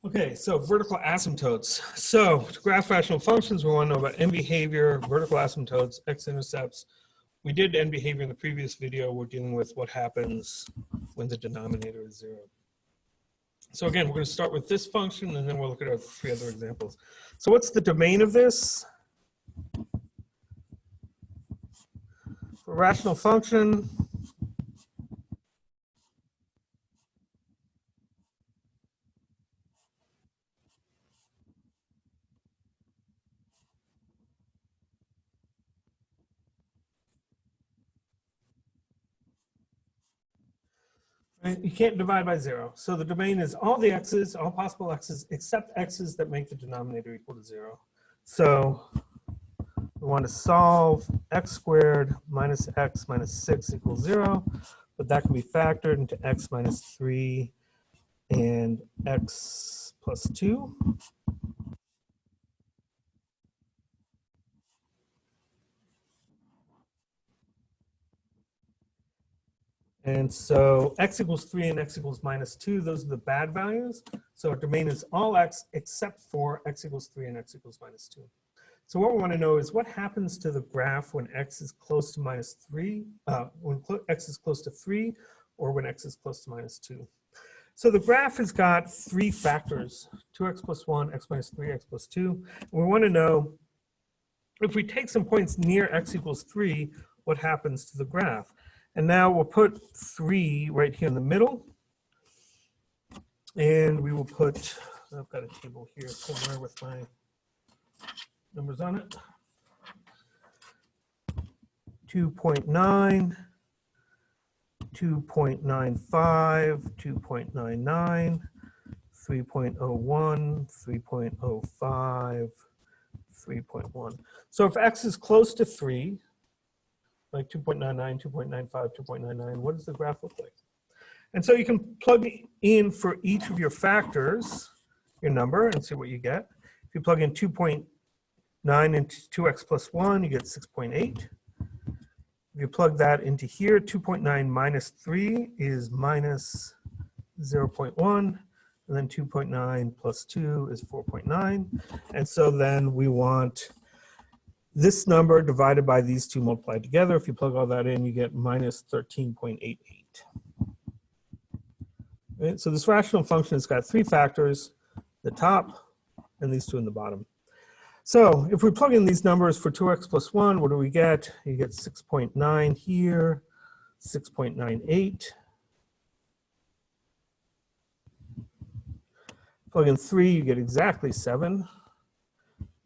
Okay, so vertical asymptotes. So to graph rational functions, we want to know about end behavior, vertical asymptotes, x-intercepts. We did end behavior in the previous video. We're dealing with what happens when the denominator is 0. So again, we're going to start with this function, and then we'll look at our 3 other examples. So what's the domain of this? For a rational function, right? You can't divide by 0. So the domain is all the x's, all possible x's, except x's that make the denominator equal to 0. So we want to solve x squared minus x minus 6 equals 0, but that can be factored into x minus 3 and x plus 2. And so x equals 3 and x equals minus 2, those are the bad values. So our domain is all x except for x equals 3 and x equals minus 2. So what we want to know is what happens to the graph when x is close to minus 3, when x is close to 3, or when x is close to minus 2. So the graph has got 3 factors, 2x plus 1, x minus 3, x plus 2. And we want to know if we take some points near x equals 3, what happens to the graph? And now we'll put 3 right here in the middle. And we will put, I've got a table here somewhere with my numbers on it. 2.9, 2.95, 2.99, 3.01, 3.05, 3.1. So if x is close to 3, like 2.99, 2.95, 2.99, what does the graph look like? And so you can plug in for each of your factors, your number, and see what you get. If you plug in 2.9 into 2x plus 1, you get 6.8. If you plug that into here, 2.9 minus 3 is minus 0.1. And then 2.9 plus 2 is 4.9. And so then we want this number divided by these two multiplied together. If you plug all that in, you get minus 13.88. Right? So this rational function has got 3 factors, the top and these 2 in the bottom. So if we plug in these numbers for 2x plus 1, what do we get? You get 6.9 here, 6.98. Plug in 3, you get exactly 7.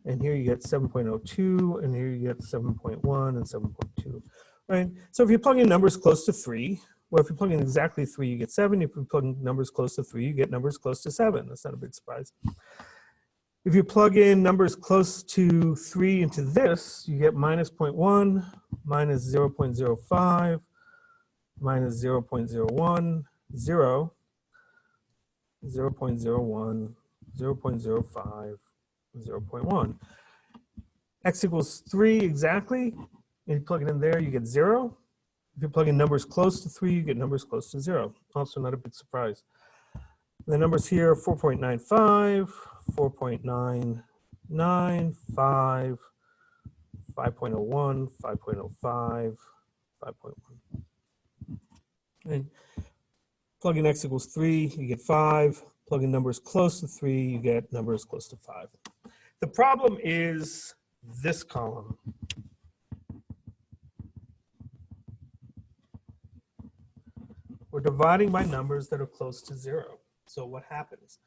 And here you get 7.02, and here you get 7.1 and 7.2, right? So if you plug in numbers close to 3, well, if you plug in exactly 3, you get 7. If you plug in numbers close to 3, you get numbers close to 7. That's not a big surprise. If you plug in numbers close to 3 into this, you get minus 0.1, minus 0.05, minus 0.01, 0, 0.01, 0.05, 0.1. X equals 3 exactly. And you plug it in there, you get 0. If you plug in numbers close to 3, you get numbers close to 0. Also not a big surprise. The numbers here, 4.95, 4.995, 5.01, 5.05, 5.1. And plug in x equals 3, you get 5. Plug in numbers close to 3, you get numbers close to 5. The problem is this column. We're dividing by numbers that are close to 0. So what happens?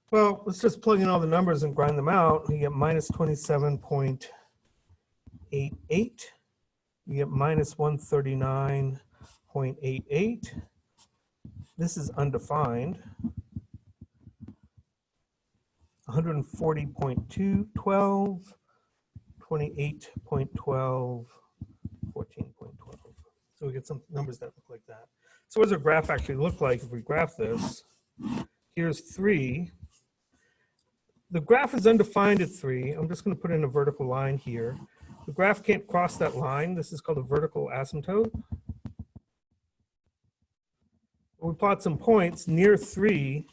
Well, let's just plug in all the numbers and grind them out. You get minus 27.88. You get minus 139.88. This is undefined. 140.2, 12, 28.12, 14.12. So we get some numbers that look like that. So what does our graph actually look like if we graph this? Here's 3. The graph is undefined at 3. I'm just going to put in a vertical line here. The graph can't cross that line. This is called a vertical asymptote. We plot some points near 3.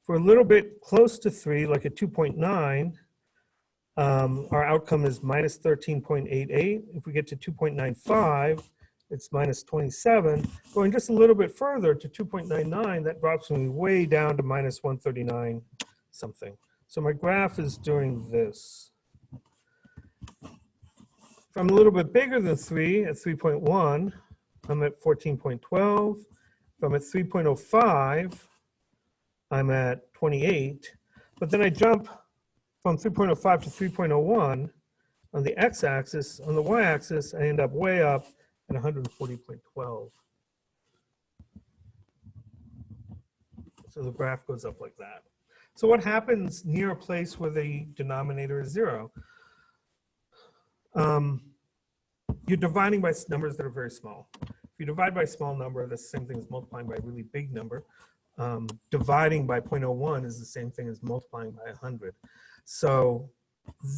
For a little bit close to 3, like at 2.9, our outcome is minus 13.88. If we get to 2.95, it's minus 27. Going just a little bit further to 2.99, that drops me way down to minus 139 something. So my graph is doing this. If I'm a little bit bigger than 3, at 3.1, I'm at 14.12. If I'm at 3.05, I'm at 28. But then I jump from 3.05 to 3.01 on the x-axis. On the y-axis, I end up way up at 140.12. So the graph goes up like that. So what happens near a place where the denominator is 0? You're dividing by numbers that are very small. If you divide by a small number, that's the same thing as multiplying by a really big number. Dividing by 0.01 is the same thing as multiplying by 100. So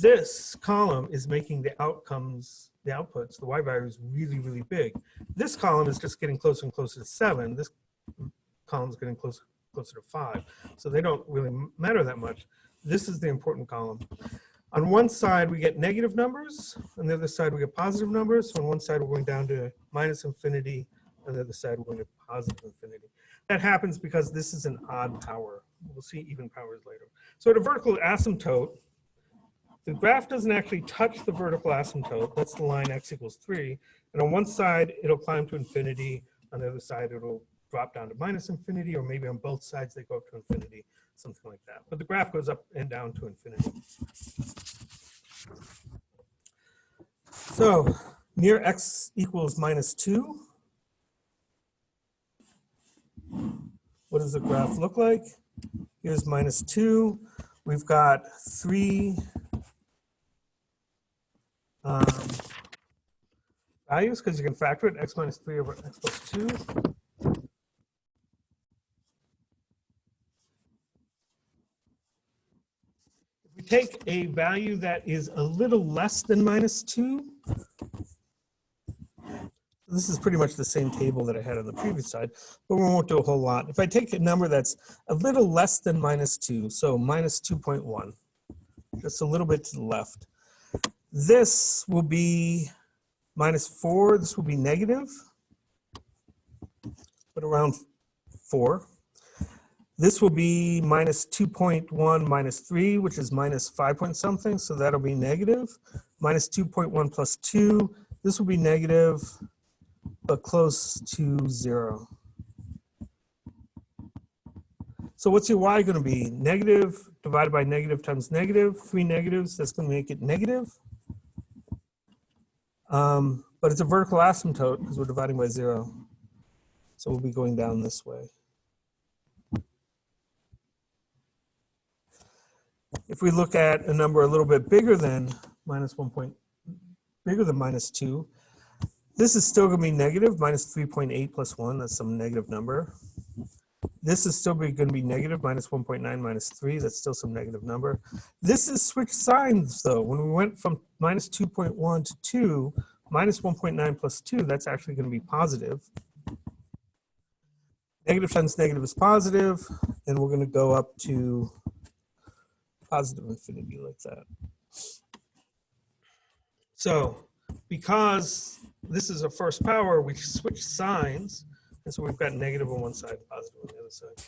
this column is making the outcomes, the outputs, the y values really, really big. This column is just getting closer and closer to 7. This column is getting closer to 5. So they don't really matter that much. This is the important column. On one side, we get negative numbers. On the other side, we get positive numbers. So on one side, we're going down to minus infinity. On the other side, we're going to positive infinity. That happens because this is an odd power. We'll see even powers later. So at a vertical asymptote, the graph doesn't actually touch the vertical asymptote. That's the line x equals 3. And on one side, it'll climb to infinity. On the other side, it'll drop down to minus infinity, or maybe on both sides, they go up to infinity, something like that. But the graph goes up and down to infinity. So near x equals minus 2, what does the graph look like? Here's minus 2. We've got 3 values, because you can factor it, x minus 3 over x plus 2. If we take a value that is a little less than minus 2, this is pretty much the same table that I had on the previous side, but we won't do a whole lot. If I take a number that's a little less than minus 2, so minus 2.1, just a little bit to the left, this will be minus 4. This will be negative, but around 4. This will be minus 2.1 minus 3, which is minus 5 point something, so that'll be negative. Minus 2.1 plus 2, this will be negative, but close to 0. So what's your y going to be? Negative divided by negative times negative. 3 negatives, that's going to make it negative. But it's a vertical asymptote because we're dividing by 0. So we'll be going down this way. If we look at a number a little bit bigger than minus 1 point, bigger than minus 2, this is still going to be negative, minus 3.8 plus 1, that's some negative number. This is still going to be negative, minus 1.9 minus 3, that's still some negative number. This is switched signs, though. When we went from minus 2.1 to 2, minus 1.9 plus 2, that's actually going to be positive. Negative times negative is positive, and we're going to go up to positive infinity like that. So because this is a first power, we switch signs, and so we've got negative on one side, positive on the other side.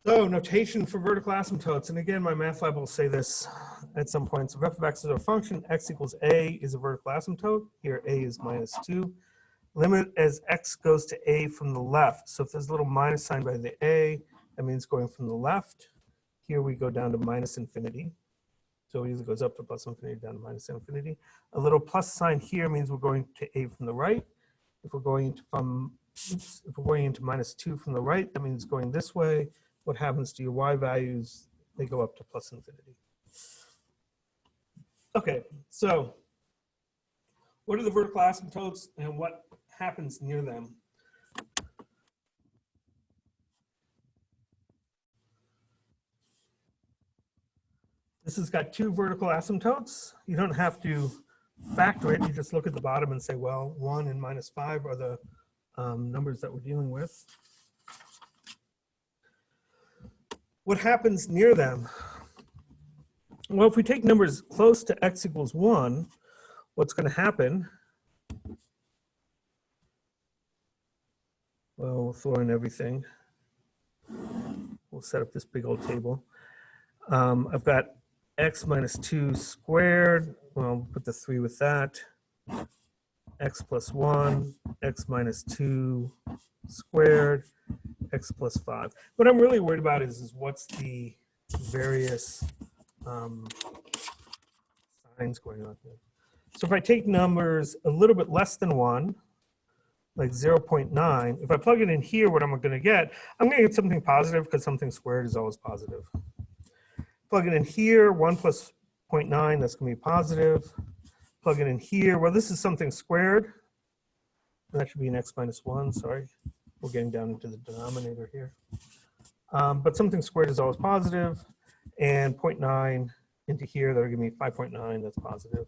So notation for vertical asymptotes, and again, my math lab will say this at some point. So if f of x is a function, x equals a is a vertical asymptote. Here a is minus 2. Limit as x goes to a from the left. So if there's a little minus sign by the a, that means going from the left. Here we go down to minus infinity. So it either goes up to plus infinity, down to minus infinity. A little plus sign here means we're going to a from the right. If we're going into minus 2 from the right, that means going this way. What happens to your y values? They go up to plus infinity. Okay, so what are the vertical asymptotes and what happens near them? This has got 2 vertical asymptotes. You don't have to factor it. You just look at the bottom and say, well, 1 and minus 5 are the numbers that we're dealing with. What happens near them? Well, if we take numbers close to x equals 1, what's going to happen? Well, we'll throw in everything. We'll set up this big old table. I've got x minus 2 squared. Well, put the 3 with that. X plus 1, x minus 2 squared, x plus 5. What I'm really worried about is what's the various signs going on here. So if I take numbers a little bit less than 1, like 0.9, if I plug it in here, what I'm going to get, I'm going to get something positive because something squared is always positive. Plug it in here, 1 plus 0.9, that's going to be positive. Plug it in here. Well, this is something squared. That should be an x minus 1, sorry. We're getting down into the denominator here. But something squared is always positive. And 0.9 into here, that'll give me 5.9, that's positive.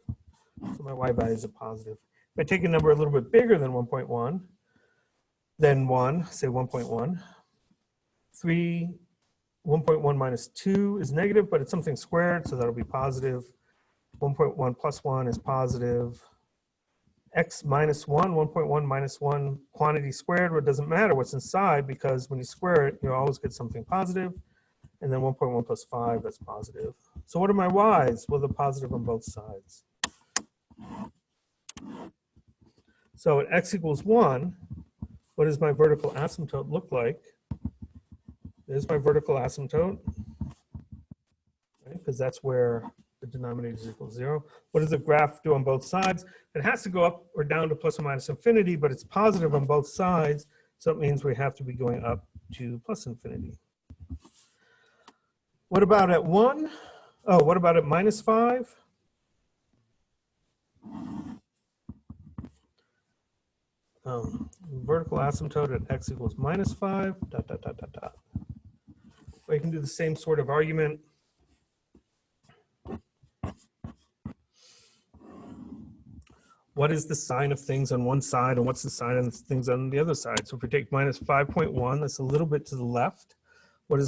So my y values are positive. If I take a number a little bit bigger than 1.1, then 1, say 1.1, 1.1 minus 2 is negative, but it's something squared, so that'll be positive. 1.1 plus 1 is positive. X minus 1, 1.1 minus 1, quantity squared, well, it doesn't matter what's inside because when you square it, you always get something positive. And then 1.1 plus 5, that's positive. So what are my y's? Well, they're positive on both sides. So at x equals 1, what does my vertical asymptote look like? There's my vertical asymptote, because that's where the denominator is equal to 0. What does the graph do on both sides? It has to go up or down to plus or minus infinity, but it's positive on both sides, so it means we have to be going up to plus infinity. What about at 1? Oh, what about at minus 5? Vertical asymptote at x equals minus 5, dot, dot, dot, dot, dot. Well, you can do the same sort of argument. What is the sign of things on one side and what's the sign of things on the other side? So if we take minus 5.1, that's a little bit to the left. What are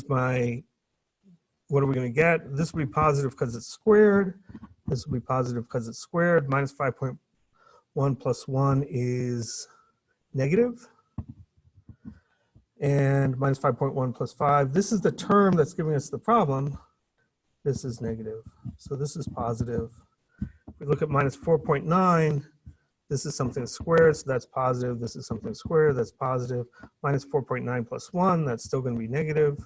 we going to get? This will be positive because it's squared. This will be positive because it's squared. Minus 5.1 plus 1 is negative. And minus 5.1 plus 5. This is the term that's giving us the problem. This is negative. So this is positive. If we look at minus 4.9, this is something squared, so that's positive. This is something squared, that's positive. Minus 4.9 plus 1, that's still going to be negative.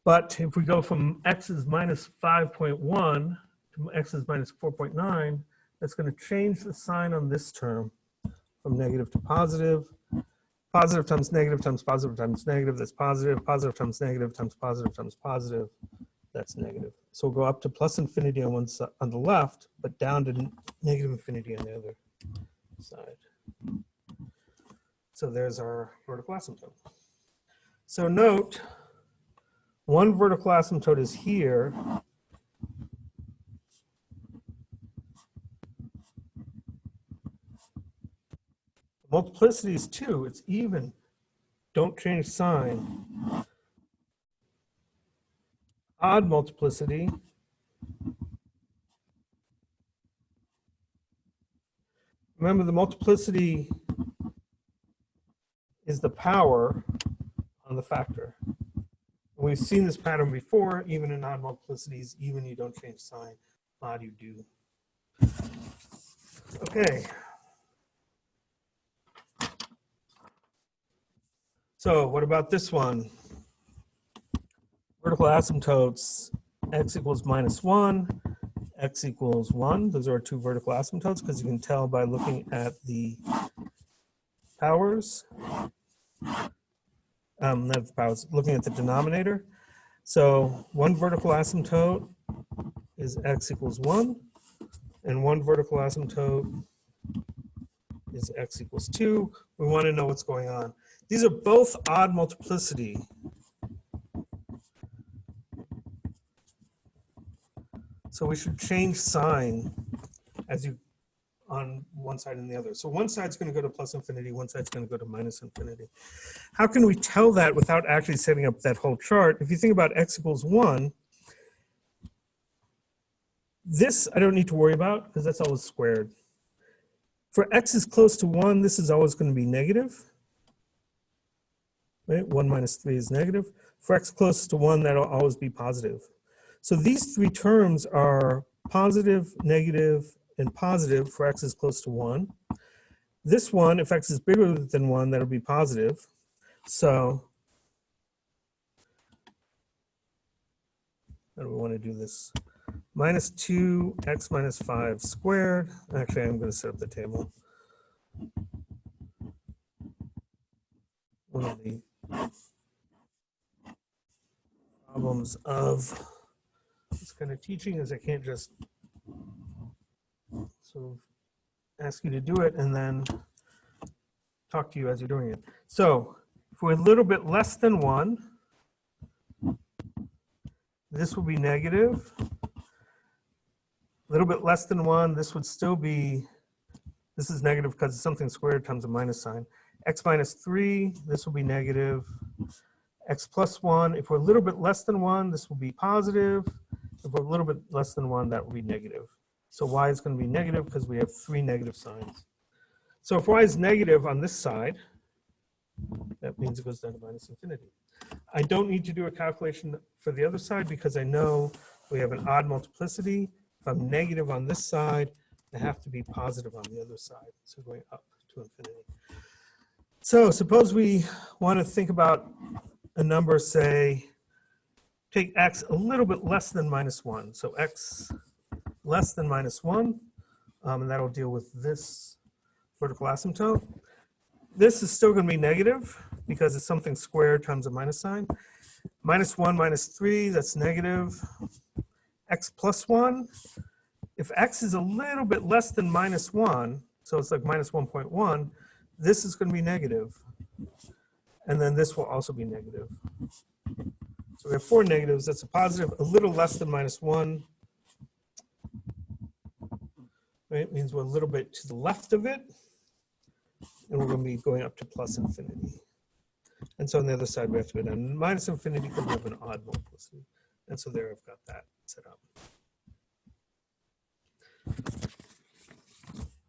But if we go from x is minus 5.1 to x is minus 4.9, that's going to change the sign on this term from negative to positive. Positive times negative times positive times negative, that's positive. Positive times negative times positive, that's negative. So we'll go up to plus infinity on one side, on the left, but down to negative infinity on the other side. So there's our vertical asymptote. So note, one vertical asymptote is here. Multiplicity is 2, it's even. Don't change sign. Odd multiplicity remember, the multiplicity is the power on the factor. We've seen this pattern before, even in odd multiplicities, even you don't change sign, odd you do. Okay. So what about this one? Vertical asymptotes, x equals minus 1, x equals 1. Those are our two vertical asymptotes because you can tell by looking at the powers. Not the powers, looking at the denominator. So one vertical asymptote is x equals 1, and one vertical asymptote is x equals 2. We want to know what's going on. These are both odd multiplicity. So we should change sign as you on one side and the other. So one side's going to go to plus infinity, one side's going to go to minus infinity. How can we tell that without actually setting up that whole chart? If you think about x equals 1, this I don't need to worry about because that's always squared. For x is close to 1, this is always going to be negative. Right? 1 minus 3 is negative. For x close to 1, that'll always be positive. So these three terms are positive, negative, and positive for x is close to 1. This one, if x is bigger than 1, that'll be positive. So how do we want to do this? Minus 2x minus 5 squared. Actually, I'm going to set up the table. One of the problems of this kind of teaching is I can't just sort of ask you to do it and then talk to you as you're doing it. So if we're a little bit less than 1, this will be negative. A little bit less than 1, this would still be, this is negative because it's something squared times a minus sign. X minus 3, this will be negative. X plus 1, if we're a little bit less than 1, this will be positive. If we're a little bit less than 1, that will be negative. So y is going to be negative because we have 3 negative signs. So if y is negative on this side, that means it goes down to minus infinity. I don't need to do a calculation for the other side because I know we have an odd multiplicity. If I'm negative on this side, I have to be positive on the other side. So going up to infinity. So suppose we want to think about a number, say, take x a little bit less than minus 1. So x less than minus 1, and that'll deal with this vertical asymptote. This is still going to be negative because it's something squared times a minus sign. Minus 1 minus 3, that's negative. X plus 1, if x is a little bit less than minus 1, so it's like minus 1.1, this is going to be negative. And then this will also be negative. So we have 4 negatives. That's a positive, a little less than minus 1. Right? It means we're a little bit to the left of it. And we're going to be going up to plus infinity. And so on the other side, we have to go down to minus infinity because we have an odd multiplicity. And so there I've got that set up.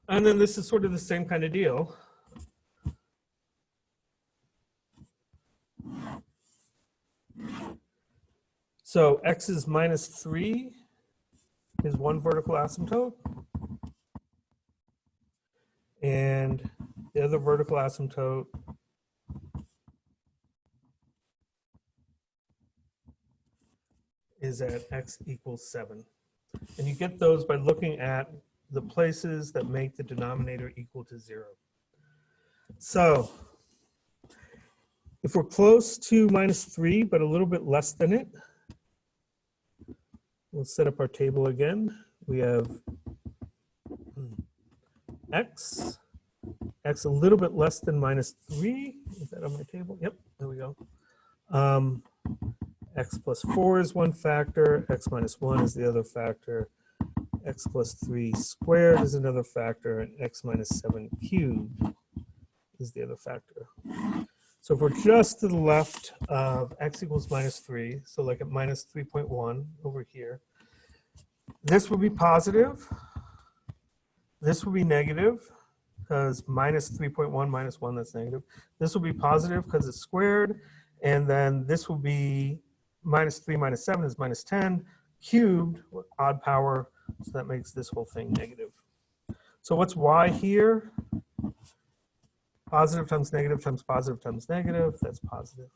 And then this is sort of the same kind of deal. So x is minus 3 is one vertical asymptote. And the other vertical asymptote is at x equals 7. And you get those by looking at the places that make the denominator equal to 0. So if we're close to minus 3, but a little bit less than it, we'll set up our table again. We have x a little bit less than minus 3. Is that on my table? Yep, there we go. X plus 4 is one factor. X minus 1 is the other factor. X plus 3 squared is another factor. And x minus 7 cubed is the other factor. So if we're just to the left of x equals minus 3, so like at minus 3.1 over here, this will be positive. This will be negative because minus 3.1 minus 1, that's negative. This will be positive because it's squared. And then this will be minus 3 minus 7 is minus 10 cubed, odd power. So that makes this whole thing negative. So what's y here? Positive times negative times positive times negative, that's positive.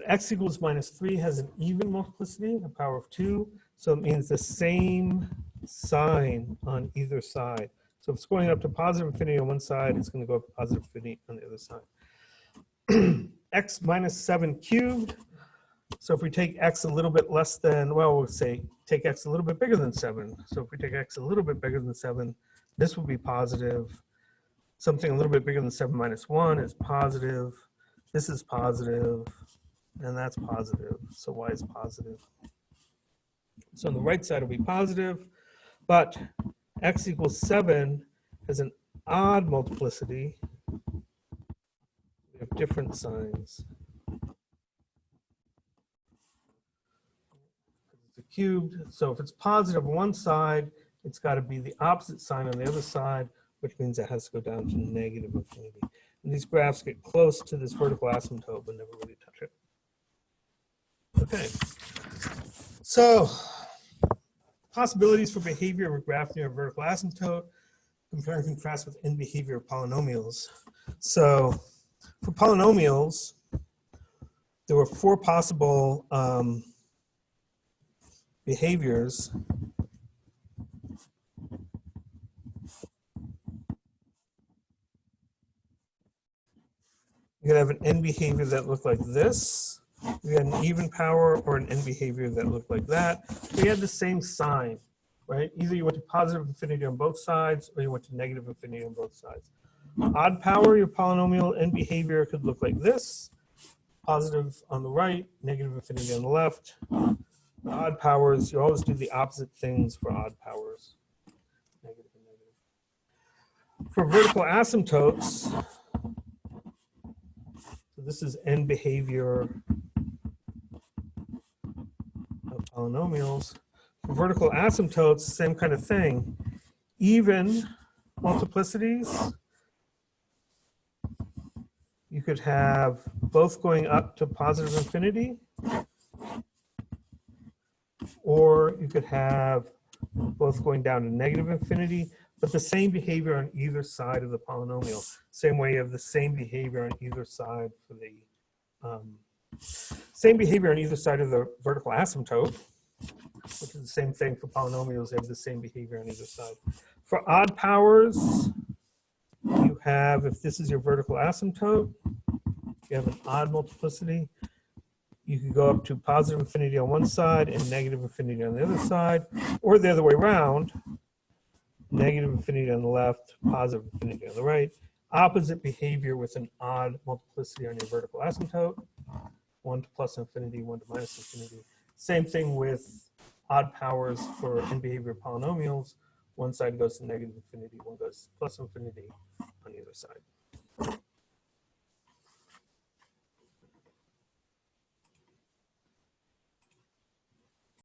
X equals minus 3 has an even multiplicity, a power of 2. So it means the same sign on either side. So if it's going up to positive infinity on one side, it's going to go up to positive infinity on the other side. X minus 7 cubed. So if we take x a little bit less than, well, we'll say take x a little bit bigger than 7. So if we take x a little bit bigger than 7, this will be positive. Something a little bit bigger than 7 minus 1 is positive. this is positive, and that's positive. So y is positive. So on the right side will be positive, but x equals 7 has an odd multiplicity. We have different signs. It's a cubed, so if it's positive on one side, it's got to be the opposite sign on the other side, which means it has to go down to negative infinity. And these graphs get close to this vertical asymptote, but never really touch it. Okay, so possibilities for behavior of a graph near a vertical asymptote, compare and contrast with end behavior of polynomials. So for polynomials, there were 4 possible behaviors. You could have an end behavior that looked like this. We had an even power or an end behavior that looked like that. We had the same sign, right? Either you went to positive infinity on both sides or you went to negative infinity on both sides. Odd power, your polynomial end behavior could look like this. Positive on the right, negative infinity on the left. The odd powers, you always do the opposite things for odd powers. Negative and negative. For vertical asymptotes, so this is end behavior of polynomials. For vertical asymptotes, same kind of thing. Even multiplicities, you could have both going up to positive infinity, or you could have both going down to negative infinity, but the same behavior on either side of the polynomial. Same way you have the same behavior on either side for the same behavior on either side of the vertical asymptote, which is the same thing for polynomials. They have the same behavior on either side. For odd powers, you have, if this is your vertical asymptote, you have an odd multiplicity. You can go up to positive infinity on one side and negative infinity on the other side, or the other way around, negative infinity on the left, positive infinity on the right. Opposite behavior with an odd multiplicity on your vertical asymptote, 1 to plus infinity, 1 to minus infinity. Same thing with odd powers for end behavior polynomials. One side goes to negative infinity, one goes to plus infinity on either side.